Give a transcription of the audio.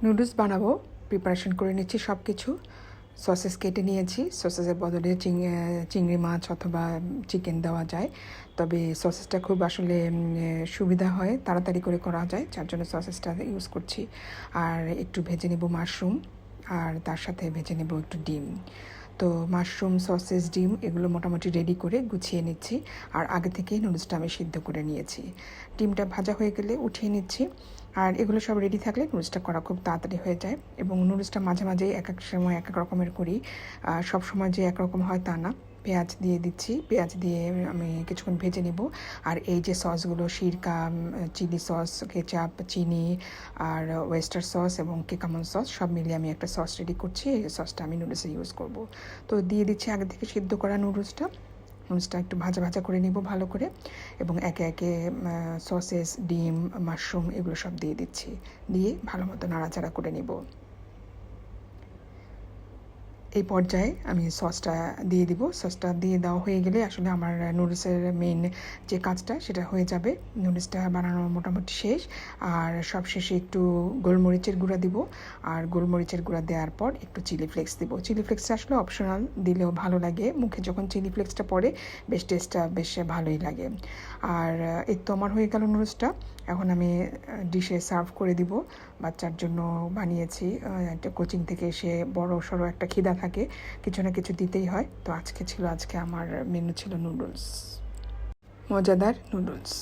Noodles বানাবো, preparation করে নিচ্ছি সব কিছু। সসেস কেটে নিয়েছি, সসেসের বদলে চিংড়ি মাছ অথবা চিকেন দেওয়া যায়, তবে সসেসটা খুব আসলে সুবিধা হয়, তাড়াতাড়ি করে করা যায়, যার জন্য সসেসটা ইউজ করছি। আর একটু ভেজে নেব মাশরুম, আর তার সাথে ভেজে নেব একটু ডিম। তো মাশরুম, সসেস, ডিম এগুলো মোটামুটি রেডি করে গুছিয়ে নিচ্ছি। আর আগে থেকেই নুডলসটা আমি সিদ্ধ করে নিয়েছি। ডিমটা ভাজা হয়ে গেলে উঠিয়ে নিচ্ছি। আর এগুলো সব রেডি থাকলে নুডলসটা করা খুব তাড়াতাড়ি হয়ে যায়। এবং নুডলসটা মাঝে মাঝে এক এক সময় এক এক রকমের করি, সব সময় যে একরকম হয় তা না। পেঁয়াজ দিয়ে দিচ্ছি, পেঁয়াজ দিয়ে আমি কিছুক্ষণ ভেজে নিব। আর এই যে সসগুলো, সিরকা, চিলি সস, কেচাপ, চিনি, আর ওয়েস্টার সস এবং কেকামন সস সব মিলিয়ে আমি একটা সস রেডি করছি। এই সসটা আমি নুডলসে ইউজ করব। তো দিয়ে দিচ্ছি আগে থেকে সিদ্ধ করা নুডলসটা। নুডলসটা একটু ভাজা ভাজা করে নিব ভালো করে, এবং একে একে সসেস, ডিম, মাশরুম এগুলো সব দিয়ে দিচ্ছি। দিয়ে ভালো মতো নাড়াচাড়া করে নিব। এই পর্যায়ে আমি সসটা দিয়ে দিব। সসটা দিয়ে দেওয়া হয়ে গেলে আসলে আমার নুডলসের মেইন যে কাজটা সেটা হয়ে যাবে। নুডলসটা বানানো মোটামুটি শেষ। আর সব শেষে একটু গোলমরিচের গুঁড়া দিব। আর গোলমরিচের গুঁড়া দেওয়ার পর একটু চিলি ফ্লেক্স দিব। চিলি ফ্লেক্সটা আসলে অপশনাল, দিলেও ভালো লাগে। মুখে যখন চিলি ফ্লেক্সটা পড়ে টেস্টটা বেশ ভালোই লাগে। আর এই তো আমার হয়ে গেল নুডলসটা। এখন আমি ডিশে সার্ভ করে দিব। বাচ্চার জন্য বানিয়েছি। একটা কোচিং থেকে এসে বড় সড়ো একটা খিদা থাকে, কিছু না কিছু দিতেই হয়। তো আজকে আমার মেনু ছিল নুডলস, মজাদার নুডলস।